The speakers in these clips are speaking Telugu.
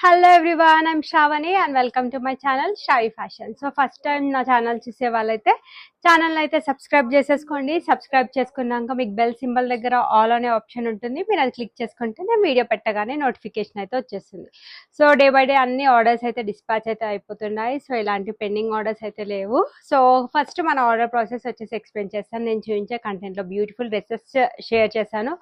Hello everyone, I'm Shravani and welcome to my channel షాయి ఫ్యాషన్. సో ఫస్ట్ టైం నా ఛానల్ చూసే వాళ్ళైతే ఛానల్ అయితే సబ్స్క్రైబ్ చేసేసుకోండి. సబ్స్క్రైబ్ చేసుకున్నాక మీకు బెల్ సింబల్ దగ్గర ఆల్ అనే ఆప్షన్ ఉంటుంది. మీరు అది క్లిక్ చేసుకుంటే నేను వీడియో పెట్టగానే నోటిఫికేషన్ అయితే వచ్చేస్తుంది. సో డే బై డే అన్ని ఆర్డర్స్ అయితే డిస్పాచ్ అయితే అయిపోతున్నాయి. సో ఇలాంటి పెండింగ్ ఆర్డర్స్ అయితే లేవు. సో ఫస్ట్ మన ఆర్డర్ ప్రాసెస్ వచ్చేసి ఎక్స్ప్లెయిన్ చేస్తాను. నేను చూపించే కంటెంట్లో బ్యూటిఫుల్ డ్రెస్సెస్ షేర్ చేశాను.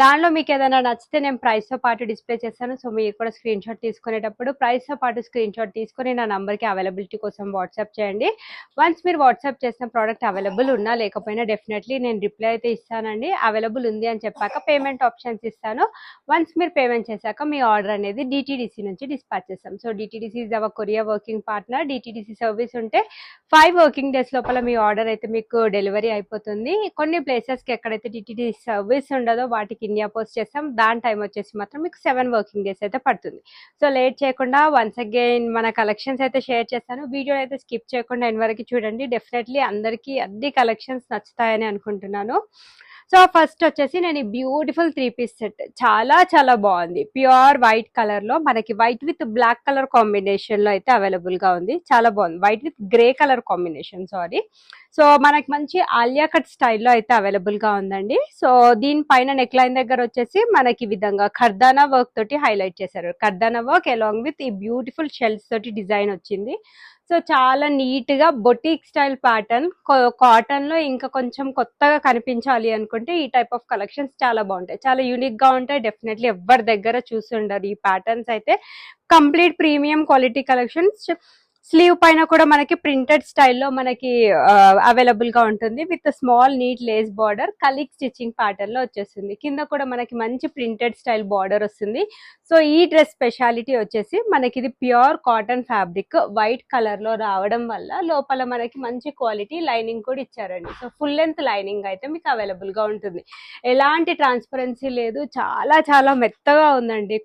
దానిలో మీకు ఏదైనా నచ్చితే నేను ప్రైస్తో పాటు డిస్ప్లే చేస్తాను. సో మీరు కూడా స్క్రీన్ షాట్ తీసుకునేటప్పుడు ప్రైస్తో పాటు స్క్రీన్ షాట్ తీసుకుని నా నంబర్కి అవైలబిలిటీ కోసం వాట్సాప్ చేయండి. వన్స్ మీరు వాట్సాప్ చేసిన ప్రోడక్ట్ అవైలబుల్ ఉన్నా లేకపోయినా డెఫినెట్లీ నేను రిప్లై అయితే ఇస్తానండి. అవైలబుల్ ఉంది అని చెప్పాక పేమెంట్ ఆప్షన్స్ ఇస్తాను. వన్స్ మీరు పేమెంట్ చేశాక మీ ఆర్డర్ అనేది డిటీడీసీ నుంచి డిస్పాచ్ చేస్తాం. So DTDC is our courier working partner. DTDC service ఉంటే 5 వర్కింగ్ డేస్ లోపల మీ ఆర్డర్ అయితే మీకు డెలివరీ అయిపోతుంది. కొన్ని ప్లేసెస్కి ఎక్కడైతే డిటీడీసీ సర్వీస్ ఉండదో వాటికి ఇండియా పోస్ట్ చేస్తాం. దాని టైం వచ్చేసి మాత్రం మీకు 7 వర్కింగ్ డేస్ అయితే పడుతుంది. సో లేట్ చేయకుండా వన్స్ అగైన్ మన కలెక్షన్స్ అయితే షేర్ చేస్తాను. వీడియో అయితే స్కిప్ చేయకుండా ఎండ్ వరకు చూడండి. డెఫినెట్లీ అందరికీ అన్ని కలెక్షన్స్ నచ్చుతాయని అనుకుంటున్నాను. సో ఫస్ట్ వచ్చేసి నేను ఈ బ్యూటిఫుల్ 3 పీస్ సెట్ చాలా చాలా బాగుంది. ప్యూర్ వైట్ కలర్ లో మనకి white with black colour combination లో అయితే అవైలబుల్ గా ఉంది. చాలా బాగుంది. White with grey colour combination. So మనకి మంచి ఆలియా కట్ స్టైల్లో అయితే అవైలబుల్ గా ఉందండి. సో దీనిపైన నెక్ లైన్ దగ్గర వచ్చేసి మనకి విధంగా ఖర్దానా వర్క్ తోటి హైలైట్ చేశారు. ఖర్దానా వర్క్ అలాంగ్ విత్ ఈ బ్యూటిఫుల్ షెల్స్ తోటి డిజైన్ వచ్చింది. సో చాలా నీట్ గా బొటిక్ స్టైల్ ప్యాటర్న్, కాటన్ లో ఇంకా కొంచెం కొత్తగా కనిపించాలి అనుకుంటే ఈ టైప్ ఆఫ్ కలెక్షన్స్ చాలా బాగుంటాయి. చాలా యూనిక్ గా ఉంటాయి. డెఫినెట్లీ ఎవరి దగ్గర చూసుండరు ఈ ప్యాటర్న్స్ అయితే. Complete premium quality collections. Sleeve పైన కూడా మనకి ప్రింటెడ్ స్టైల్లో మనకి అవైలబుల్ గా ఉంటుంది. With small neat lace border, కలిక్ స్టిచ్చింగ్ ప్యాటర్న్ లో వచ్చేస్తుంది. కింద కూడా మనకి మంచి ప్రింటెడ్ స్టైల్ బార్డర్ వస్తుంది. సో ఈ డ్రెస్ స్పెషాలిటీ వచ్చేసి మనకి ఇది pure cotton fabric white colour లో రావడం వల్ల లోపల మనకి మంచి క్వాలిటీ లైనింగ్ కూడా ఇచ్చారండి. సో ఫుల్ లెంత్ లైనింగ్ అయితే మీకు అవైలబుల్ గా ఉంటుంది. ఎలాంటి ట్రాన్స్పరెన్సీ లేదు. చాలా చాలా మెత్తగా ఉందండి.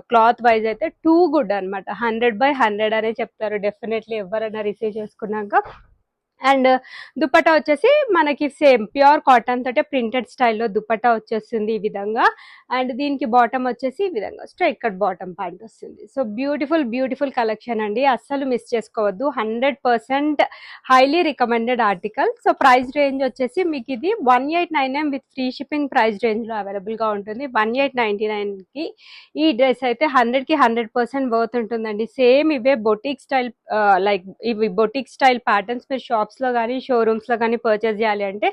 క్లాత్ వైజ్ అయితే టూ గుడ్ అనమాట. 100/100 అనే చెప్తారు డెఫినెట్లీ ఎవరైనా రిసీవ్ చేసుకున్నాక. అండ్ దుపట్టా వచ్చేసి మనకి సేమ్ ప్యూర్ కాటన్ తోటే ప్రింటెడ్ స్టైల్లో దుపట్టా వచ్చేస్తుంది ఈ విధంగా. అండ్ దీనికి బాటమ్ వచ్చేసి ఈ విధంగా స్ట్రైట్ కట్ బాటమ్ ప్యాంట్ వస్తుంది. సో బ్యూటిఫుల్ కలెక్షన్ అండి. అస్సలు మిస్ చేసుకోవద్దు. 100% highly recommended article. So price range వచ్చేసి మీకు ఇది 1899 విత్ ఫ్రీ షిప్పింగ్ ప్రైస్ రేంజ్లో అవైలబుల్గా ఉంటుంది. 1899కి ఈ డ్రెస్ అయితే 100కి 100% వర్త్ ఉంటుందండి. సేమ్ ఇవే బొటిక్ స్టైల్ ఇవి బొటిక్ స్టైల్ ప్యాటర్న్స్ మీరు షాప్స్ లో కానీ షోరూమ్స్ లో కానీ పర్చేస్ చేయాలి అంటే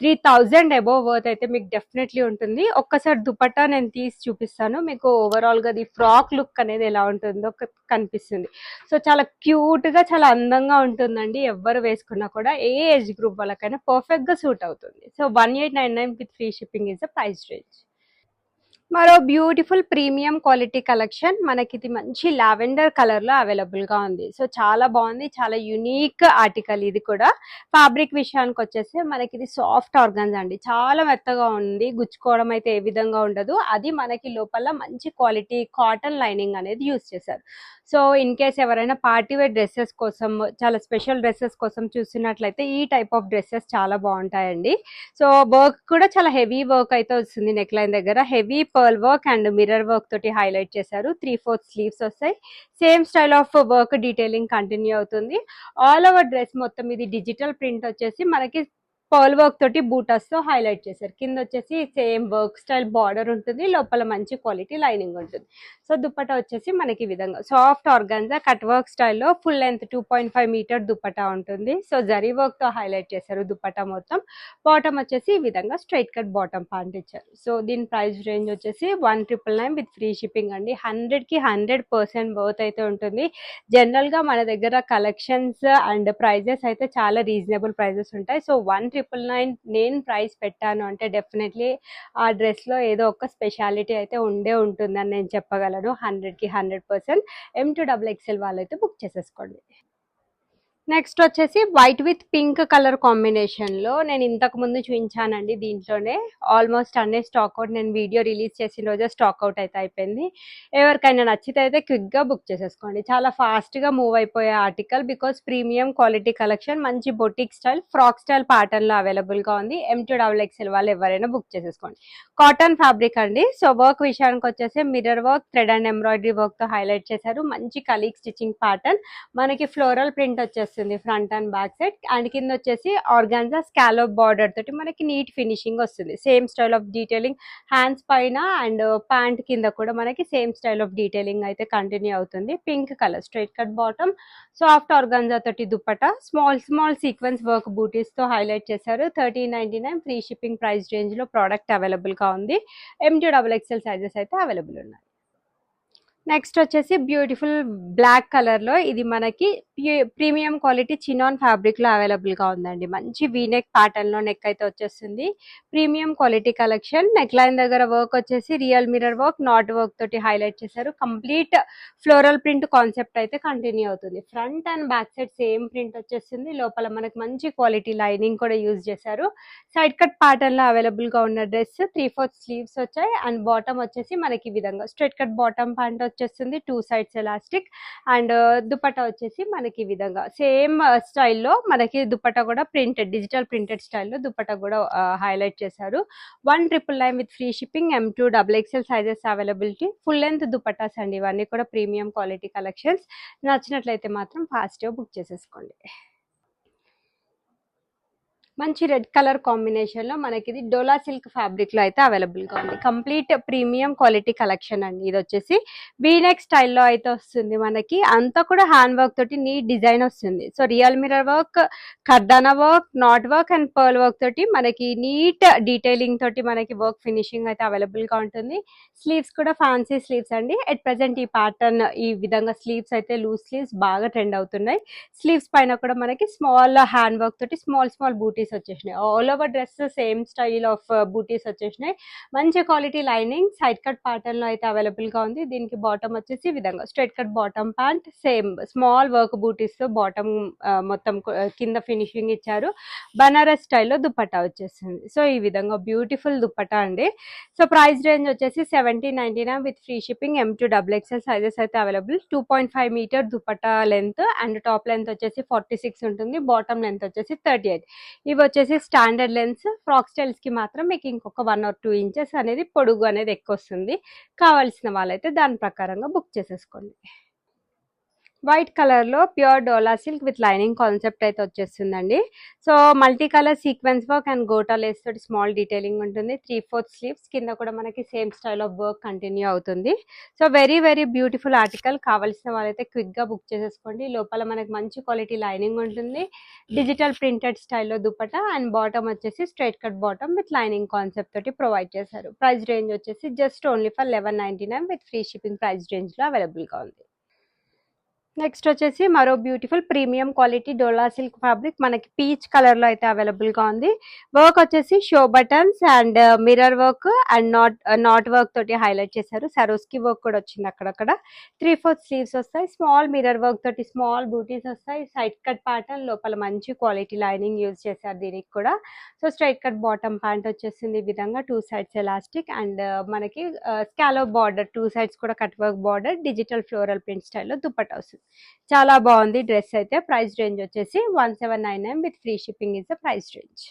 3000 అబోవ్ వర్త్ అయితే మీకు డెఫినెట్లీ ఉంటుంది. ఒక్కసారి దుపట్టా నేను తీసి చూపిస్తాను మీకు. ఓవరాల్ గా ఈ ఫ్రాక్ లుక్ అనేది ఎలా ఉంటుందో కనిపిస్తుంది. సో చాలా క్యూట్ గా చాలా అందంగా ఉంటుందండి. ఎవరు వేసుకున్నా కూడా ఏ ఏజ్ గ్రూప్ వాళ్ళకైనా పర్ఫెక్ట్ గా సూట్ అవుతుంది. So 1899 with free shipping is the price range. మరో బ్యూటిఫుల్ ప్రీమియం క్వాలిటీ కలెక్షన్ మనకి ఇది మంచి లావెండర్ కలర్ లో అవైలబుల్ గా ఉంది. సో చాలా బాగుంది. చాలా యూనిక్ ఆర్టికల్ ఇది కూడా. ఫ్యాబ్రిక్ విషయానికి వచ్చేసి మనకి ఇది సాఫ్ట్ ఆర్గన్స్ అండి. చాలా మెత్తగా ఉంది. గుచ్చుకోవడం అయితే ఏ విధంగా ఉండదు. అది మనకి లోపల మంచి క్వాలిటీ కాటన్ లైనింగ్ అనేది యూజ్ చేశారు. సో ఇన్ కేస్ ఎవరైనా పార్టీ వేర్ డ్రెస్సెస్ కోసం, చాలా స్పెషల్ డ్రెస్సెస్ కోసం చూస్తున్నట్లయితే ఈ టైప్ ఆఫ్ డ్రెస్సెస్ చాలా బాగుంటాయండి. సో వర్క్ కూడా చాలా హెవీ వర్క్ అయితే వస్తుంది. నెక్ లైన్ దగ్గర heavy pearl work and mirror work తోటి హైలైట్ చేశారు. 3/4 స్లీవ్స్ వస్తాయి. Same style of work detailing continue అవుతుంది. ఆల్ ఓవర్ డ్రెస్ మొత్తం ఇది డిజిటల్ ప్రింట్ వచ్చేసి మనకి పర్ల్ వర్క్ తోటి బూటాస్ తో హైలైట్ చేశారు. కింద వచ్చేసి సేమ్ వర్క్ స్టైల్ బార్డర్ ఉంటుంది. లోపల మంచి క్వాలిటీ లైనింగ్ ఉంటుంది. సో దుపట్టా వచ్చేసి మనకి ఈ విధంగా సాఫ్ట్ ఆర్గాన్జా కట్ వర్క్ స్టైల్లో ఫుల్ లెంత్ 2.5 మీటర్ దుపట్టా ఉంటుంది. సో జరీ వర్క్ తో హైలైట్ చేశారు దుపట్టా మొత్తం. బాటమ్ వచ్చేసి ఈ విధంగా స్ట్రైట్ కట్ బాటమ్ ప్యాంట్ ఇచ్చారు. సో దీని ప్రైస్ రేంజ్ వచ్చేసి 1999 విత్ ఫ్రీ షిప్పింగ్ అండి. 100కి 100% వర్త్ అయితే ఉంటుంది. జనరల్ గా మన దగ్గర కలెక్షన్స్ అండ్ ప్రైజెస్ అయితే చాలా రీజనబుల్ ప్రైజెస్ ఉంటాయి. సో 1999 నేను ప్రైస్ పెట్టాను అంటే డెఫినెట్లీ ఆ డ్రెస్ లో ఏదో ఒక స్పెషాలిటీ అయితే ఉండే ఉంటుందని నేను చెప్పగలను. 100కి 100%. M to XXL వాళ్ళైతే బుక్ చేసేసుకోండి. నెక్స్ట్ వచ్చేసి white with pink colour combination లో నేను ఇంతకు ముందు చూపించానండి. దీంట్లోనే ఆల్మోస్ట్ అన్ని స్టాక్ అవుట్, నేను వీడియో రిలీజ్ చేసిన రోజే స్టాక్ అవుట్ అయితే అయిపోయింది. ఎవరికైనా నచ్చితే అయితే క్విక్ గా బుక్ చేసేసుకోండి. చాలా ఫాస్ట్ గా మూవ్ అయిపోయే article, because premium quality collection, మంచి boutique style, frock style pattern లో అవైలబుల్ గా ఉంది. M2XXL వాళ్ళు ఎవరైనా బుక్ చేసేసుకోండి. కాటన్ ఫ్యాబ్రిక్ అండి. సో వర్క్ విషయానికి వచ్చేసి mirror work, thread and embroidery work తో హైలైట్ చేశారు. మంచి కలీగ్ స్టిచ్చింగ్ ప్యాటర్న్, మనకి ఫ్లోరల్ ప్రింట్ వచ్చేస్తుంది front and back side, and కింద వచ్చేసి ఆర్గాన్జా స్కాలోప్ బార్డర్ తోటి మనకి నీట్ ఫినిషింగ్ వస్తుంది. Same style of detailing hands పైన అండ్ ప్యాంట్ కింద కూడా మనకి సేమ్ స్టైల్ ఆఫ్ డీటెయిలింగ్ అయితే కంటిన్యూ అవుతుంది. Pink colour straight cut bottom, soft organza తోటి dupatta, small small sequence work butis తో హైలైట్ చేశారు. 1399 ఫ్రీ షిప్పింగ్ ప్రైస్ రేంజ్ లో ప్రోడక్ట్ అవైలబుల్ గా ఉంది. M2XXL సైజెస్ అయితే అవైలబుల్ ఉన్నాయి. నెక్స్ట్ వచ్చేసి బ్యూటిఫుల్ బ్లాక్ కలర్ లో ఇది మనకి ప్రీమియం క్వాలిటీ చినాన్ ఫ్యాబ్రిక్ లో అవైలబుల్ గా ఉందండి. మంచి వీనెక్ ప్యాటర్న్ లో నెక్ అయితే వచ్చేస్తుంది. Premium quality collection. Neck line దగ్గర వర్క్ వచ్చేసి real mirror work, knot work తోటి హైలైట్ చేశారు. కంప్లీట్ ఫ్లోరల్ ప్రింట్ కాన్సెప్ట్ అయితే కంటిన్యూ అవుతుంది. Front and back side same print వచ్చేస్తుంది. లోపల మనకి మంచి క్వాలిటీ లైనింగ్ కూడా యూజ్ చేశారు. సైడ్ కట్ ప్యాటర్న్ లో అవైలబుల్ గా ఉన్న డ్రెస్ 3/4 స్లీవ్స్ వచ్చాయి, అండ్ బాటమ్ వచ్చేసి మనకి ఈ విధంగా స్ట్రైట్ కట్ బాటమ్ ప్యాంట్ వచ్చేస్తుంది. 2 సైడ్స్ ఎలాస్టిక్, అండ్ దుపట్టా వచ్చేసి మనకి ఈ విధంగా సేమ్ స్టైల్లో మనకి దుపట్టా కూడా ప్రింటెడ్, డిజిటల్ ప్రింటెడ్ స్టైల్లో దుపట్టా కూడా హైలైట్ చేశారు. 1999 with free shipping. M2XXL sizes availability. Full length dupattas అండి ఇవన్నీ కూడా ప్రీమియం క్వాలిటీ కలెక్షన్స్. నచ్చినట్లయితే మాత్రం ఫాస్ట్గా బుక్ చేసేసుకోండి. మంచి రెడ్ కలర్ కాంబినేషన్ లో మనకి ఇది డోలా సిల్క్ ఫ్యాబ్రిక్ లో అయితే అవైలబుల్ గా ఉంది. కంప్లీట్ ప్రీమియం క్వాలిటీ కలెక్షన్ అండి. ఇది వచ్చేసి వీనెక్ స్టైల్లో అయితే వస్తుంది. మనకి అంతా కూడా హ్యాండ్ వర్క్ తోటి నీట్ డిజైన్ వస్తుంది. సో రియల్ మిరర్ వర్క్, కర్దానా work, knot work and pearl work తోటి మనకి నీట్ డీటెయిలింగ్ తోటి మనకి వర్క్ ఫినిషింగ్ అయితే అవైలబుల్ గా ఉంటుంది. స్లీవ్స్ కూడా ఫ్యాన్సీ స్లీవ్స్ అండి. ఎట్ ప్రెసెంట్ ఈ ప్యాటర్న్ ఈ విధంగా స్లీవ్స్ అయితే లూజ్ స్లీవ్స్ బాగా ట్రెండ్ అవుతున్నాయి. స్లీవ్స్ పైన కూడా మనకి స్మాల్ హ్యాండ్ వర్క్ తోటి స్మాల్ స్మాల్ బూటీస్ వచ్చేసినాయి. All over dress same style of butis వచ్చేసినాయి. మంచి quality lining side cut pattern లో అయితే అవైలబుల్ గా ఉంది. దీనికి బాటమ్ వచ్చేసి ఈ విధంగా straight cut bottom pant, same small work butis తో బాటమ్ మొత్తం కింద ఫినిషింగ్ ఇచ్చారు. బనారస్ స్టైల్లో దుపట్టా వచ్చేసింది. సో ఈ విధంగా బ్యూటిఫుల్ దుపట్టా అండి. సో ప్రైస్ రేంజ్ వచ్చేసి 1799 with free shipping. M2XXL sizes అయితే available. 2.5 metre dupatta length and top length వచ్చేసి 46 ఉంటుంది. బాటమ్ లెంత్ వచ్చేసి 38. ఇవి వచ్చేసి స్టాండర్డ్ లెన్స్. ఫ్రాక్ స్టైల్స్ కి మాత్రం మీకు ఇంకొక 1 or 2 ఇంచెస్ అనేది పొడుగు అనేది ఎక్కువ వస్తుంది. కావాల్సిన వాళ్ళైతే దాని ప్రకారంగా బుక్ చేసేసుకోండి. వైట్ కలర్ లో pure dola silk with lining concept అయితే వచ్చేస్తుందండి. So multi colour sequence work and gota lace తోటి స్మాల్ డీటెయిలింగ్ ఉంటుంది. 3/4 స్లీవ్స్ కింద కూడా మనకి same style of work continue అవుతుంది. So very very beautiful article. కావాల్సిన వాళ్ళైతే క్విక్ గా బుక్ చేసేసుకోండి. లోపల మనకి మంచి క్వాలిటీ లైనింగ్ ఉంటుంది. డిజిటల్ ప్రింటెడ్ స్టైల్లో దుపట్టా అండ్ బాటమ్ వచ్చేసి straight cut bottom with lining concept తోటి ప్రొవైడ్ చేశారు. ప్రైస్ రేంజ్ వచ్చేసి just only for 1199 with free shipping price range లో అవైలబుల్ గా ఉంది. నెక్స్ట్ వచ్చేసి మరో బ్యూటిఫుల్ ప్రీమియం క్వాలిటీ డోలా సిల్క్ ఫ్యాబ్రిక్ మనకి పీచ్ కలర్ లో అయితే అవైలబుల్ గా ఉంది. వర్క్ వచ్చేసి show buttons and mirror work and not work తోటి హైలైట్ చేశారు. సరోస్కి వర్క్ కూడా వచ్చింది అక్కడక్కడ. 3/4 స్లీవ్స్ వస్తాయి. స్మాల్ మిర్రర్ వర్క్ తోటి స్మాల్ బూటీస్ వస్తాయి. సైడ్ కట్ ప్యాటర్న్, లోపల మంచి క్వాలిటీ లైనింగ్ యూజ్ చేశారు దీనికి కూడా. So straight cut bottom pant వచ్చేసింది ఈ విధంగా. 2 సైడ్స్ ఎలాస్టిక్ అండ్ మనకి స్కాలోప్ బార్డర్, 2 సైడ్స్ కూడా cut work border, digital floral print స్టైల్లో దుపట్టా వస్తుంది. చాలా బాగుంది డ్రెస్ అయితే. ప్రైస్ రేంజ్ వచ్చేసి 1799 with free shipping is the price range.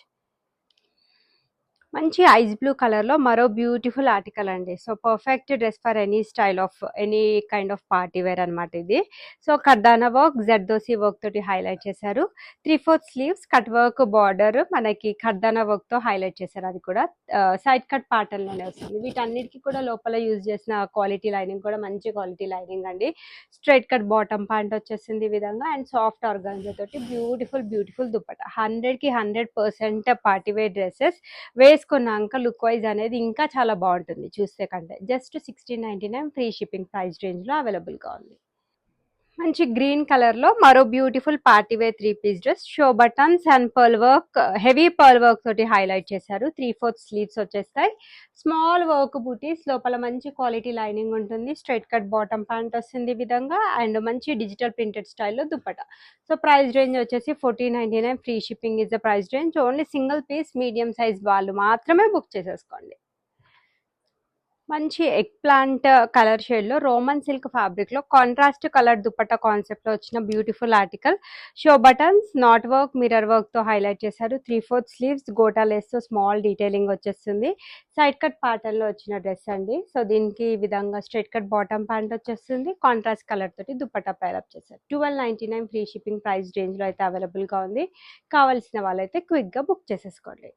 మంచి ఐస్ బ్లూ కలర్ లో మరో బ్యూటిఫుల్ ఆర్టికల్ అండి. So perfect dress for any style of any kind of party wear అనమాట ఇది. సో కర్దానా వర్క్, జర్దోసి వర్క్ తోటి హైలైట్ చేశారు. 3/4 స్లీవ్స్, కట్ వర్క్ బార్డర్ మనకి కర్దానా వర్క్ తో హైలైట్ చేశారు. అది కూడా సైడ్ కట్ ప్యాటర్న్ లోనే వస్తుంది. వీటన్నిటికీ కూడా లోపల యూజ్ చేసిన క్వాలిటీ లైనింగ్ కూడా మంచి క్వాలిటీ లైనింగ్ అండి. స్ట్రైట్ కట్ బాటమ్ ప్యాంట్ వచ్చేసింది ఈ విధంగా అండ్ సాఫ్ట్ ఆర్గాన్జా తోటి బ్యూటిఫుల్ బ్యూటిఫుల్ దుపట్టా. 100కి 100% పార్టీ వేర్ డ్రెస్సెస్ వేసుకున్నాక లుక్ వైజ్ అనేది ఇంకా చాలా బాగుంటుంది చూస్తే కంటే. Just 1699 free shipping price range లో అవైలబుల్ గా ఉంది. మంచి గ్రీన్ కలర్ లో మరో beautiful party wear 3 piece dress. Show buttons and pearl work, heavy pearl work తోటి హైలైట్ చేశారు. 3/4 స్లీవ్స్ వచ్చేస్తాయి. స్మాల్ వర్క్ బూటీస్, లోపల మంచి క్వాలిటీ లైనింగ్ ఉంటుంది. స్ట్రైట్ కట్ బాటమ్ ప్యాంట్ వస్తుంది ఈ విధంగా, అండ్ మంచి డిజిటల్ ప్రింటెడ్ స్టైల్లో దుప్పట. సో ప్రైస్ రేంజ్ వచ్చేసి 1499. Free shipping is the price range. Only single piece medium size వాళ్ళు మాత్రమే బుక్ చేసేసుకోండి. మంచి ఎగ్ ప్లాంట్ కలర్ షేడ్ లో రోమన్ సిల్క్ ఫ్యాబ్రిక్ లో కాంట్రాస్ట్ కలర్ దుపట్టా కాన్సెప్ట్ లో వచ్చిన beautiful article. Show buttons, knot work, mirror work తో హైలైట్ చేశారు. 3/4 స్లీవ్స్, గోటా లేస్ తో స్మాల్ డీటెయిలింగ్ వచ్చేస్తుంది. సైడ్ కట్ ప్యాటర్న్ లో వచ్చిన డ్రెస్ అండి. సో దీనికి ఈ విధంగా స్ట్రైట్ కట్ బాటమ్ ప్యాంట్ వచ్చేస్తుంది. కాంట్రాస్ట్ కలర్ తోటి దుపట్టా పేరప్ చేశారు. 1299 ఫ్రీ షిప్పింగ్ ప్రైస్ రేంజ్ లో అయితే అవైలబుల్ గా ఉంది. కావాల్సిన వాళ్ళైతే క్విక్ గా బుక్ చేసేసుకోండి.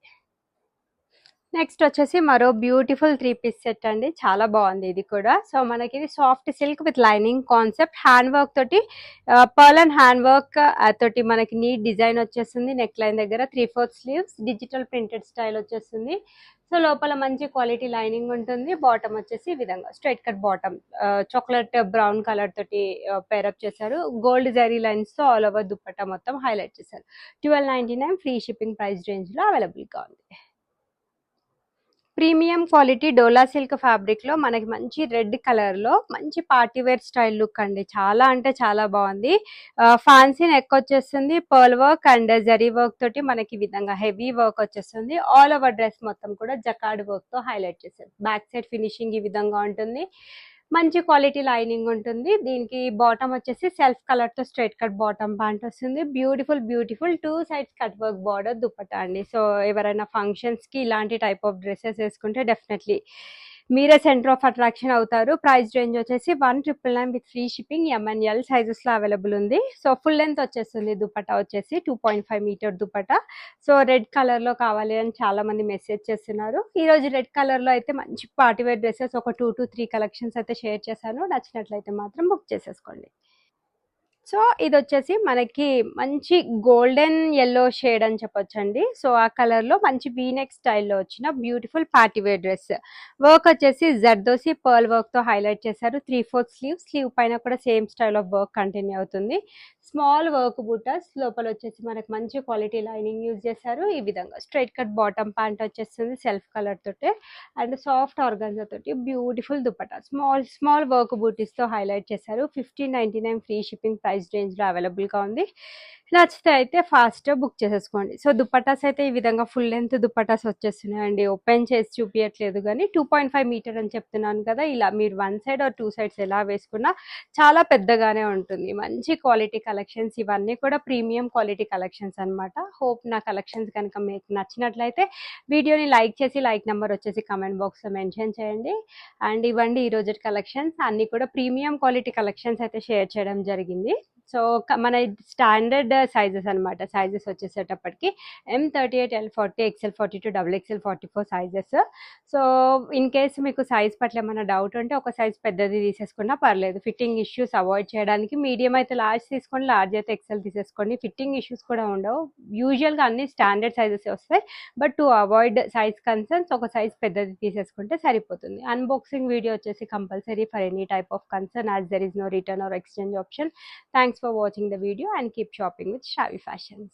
నెక్స్ట్ వచ్చేసి మరో బ్యూటిఫుల్ 3 పీస్ సెట్ అండి. చాలా బాగుంది ఇది కూడా. సో మనకి ఇది soft silk with lining concept, hand work తోటి, పర్ల్ అండ్ హ్యాండ్ వర్క్ తోటి మనకి నీట్ డిజైన్ వచ్చేస్తుంది. నెక్ లైన్ దగ్గర 3/4 స్లీవ్స్, డిజిటల్ ప్రింటెడ్ స్టైల్ వచ్చేస్తుంది. సో లోపల మంచి క్వాలిటీ లైనింగ్ ఉంటుంది. బాటమ్ వచ్చేసి ఈ విధంగా straight cut bottom, chocolate brown colour తోటి పేరప్ చేశారు. గోల్డ్ జరీ లైన్స్ తో ఆల్ ఓవర్ దుప్పట్టా మొత్తం హైలైట్ చేశారు. 1299 ఫ్రీ షిప్పింగ్ ప్రైస్ రేంజ్ లో అవైలబుల్ గా ఉంది. ప్రీమియం క్వాలిటీ డోలా సిల్క్ ఫ్యాబ్రిక్ లో మనకి మంచి రెడ్ కలర్ లో మంచి పార్టీ వేర్ స్టైల్ లుక్ అండి. చాలా అంటే చాలా బాగుంది. ఫ్యాన్సీ నెక్ వచ్చేస్తుంది. Pearl work and zari work తోటి మనకి ఈ విధంగా హెవీ వర్క్ వచ్చేస్తుంది. ఆల్ ఓవర్ డ్రెస్ మొత్తం కూడా జకార్డ్ వర్క్ తో హైలైట్ చేశారు. బ్యాక్ సైడ్ ఫినిషింగ్ ఈ విధంగా ఉంటుంది. మంచి క్వాలిటీ లైనింగ్ ఉంటుంది. దీనికి బాటమ్ వచ్చేసి సెల్ఫ్ కలర్ తో స్ట్రైట్ కట్ బాటమ్ ప్యాంట్ వస్తుంది. Beautiful 2 sides cut work border dupatta అండి. సో ఎవరైనా ఫంక్షన్స్ కి ఇలాంటి టైప్ ఆఫ్ డ్రెస్సెస్ వేసుకుంటే డెఫినెట్లీ మీరే సెంటర్ ఆఫ్ అట్రాక్షన్ అవుతారు. ప్రైస్ రేంజ్ వచ్చేసి 1999 with free shipping. MNL sizes లో అవైలబుల్ ఉంది. సో ఫుల్ లెంత్ వచ్చేస్తుంది. దుపట్టా వచ్చేసి 2.5 metre dupatta. So red colour లో కావాలి అని చాలా మంది మెసేజ్ చేస్తున్నారు. ఈ రోజు రెడ్ కలర్ లో అయితే మంచి పార్టీ వేర్ డ్రెస్సెస్ ఒక 2 to 3 కలెక్షన్స్ అయితే షేర్ చేశాను. నచ్చినట్లయితే మాత్రం బుక్ చేసేసుకోండి. సో ఇది వచ్చేసి మనకి మంచి గోల్డెన్ ఎల్లో షేడ్ అని చెప్పొచ్చండి. సో ఆ కలర్ లో మంచి వీనెక్ స్టైల్లో వచ్చిన beautiful party wear dress. Work వచ్చేసి జర్దోసి పర్ల్ వర్క్ తో హైలైట్ చేశారు. 3/4 స్లీవ్ పైన కూడా same style of work continue అవుతుంది. స్మాల్ వర్క్ బూటాస్, లోపల వచ్చేసి మనకి మంచి క్వాలిటీ లైనింగ్ యూజ్ చేశారు. ఈ విధంగా స్ట్రైట్ కట్ బాటమ్ ప్యాంట్ వచ్చేస్తుంది సెల్ఫ్ కలర్ తోటి, అండ్ సాఫ్ట్ ఆర్గన్జా తోటి beautiful dupatta. Small work butis తో హైలైట్ చేశారు. 1599 ఫ్రీ షిప్పింగ్ ప్రైస్ రేంజ్ లో అవైలబుల్ గా ఉంది. నచ్చితే అయితే ఫాస్ట్ బుక్ చేసేసుకోండి. సో దుపట్టాస్ అయితే ఈ విధంగా ఫుల్ లెంత్ దుపట్టాస్ వచ్చేస్తున్నాయండి. ఓపెన్ చేసి చూపించట్లేదు కానీ 2.5 మీటర్ అని చెప్తున్నాను కదా. ఇలా మీరు 1 సైడ్ ఆర్ 2 సైడ్స్ ఎలా వేసుకున్నా చాలా పెద్దగానే ఉంటుంది. మంచి క్వాలిటీ కలెక్షన్స్, ఇవన్నీ కూడా ప్రీమియం క్వాలిటీ కలెక్షన్స్ అన్నమాట. హోప్ నా కలెక్షన్స్ కనుక మీకు నచ్చినట్లయితే వీడియోని లైక్ చేసి లైక్ నెంబర్ వచ్చేసి కమెంట్ బాక్స్లో మెన్షన్ చేయండి. అండ్ ఇవ్వండి ఈ రోజు కలెక్షన్స్ అన్ని కూడా ప్రీమియం క్వాలిటీ కలెక్షన్స్ అయితే షేర్ చేయడం జరిగింది. సో మన స్టాండర్డ్ సైజెస్ అనమాట. సైజెస్ వచ్చేసేటప్పటికి M38, L40, XL42, XXL 44 sizes. So in case మీకు సైజ్ పట్ల ఏమైనా డౌట్ ఉంటే ఒక సైజ్ పెద్దది తీసేసుకున్నా పర్లేదు. ఫిట్టింగ్ ఇష్యూస్ అవాయిడ్ చేయడానికి మీడియం అయితే లార్జ్ తీసుకోండి, లార్జ్ అయితే XL తీసేసుకోండి. ఫిట్టింగ్ ఇష్యూస్ కూడా ఉండవు. యూజువల్గా అన్ని స్టాండర్డ్ సైజెస్ వస్తాయి. But to avoid size concerns ఒక సైజ్ పెద్దది తీసేసుకుంటే సరిపోతుంది. అన్బాక్సింగ్ వీడియో వచ్చేసి compulsory for any type of concern, as there is no return or exchange option. Thanks for watching the video and keep shopping with Shavi Fashions.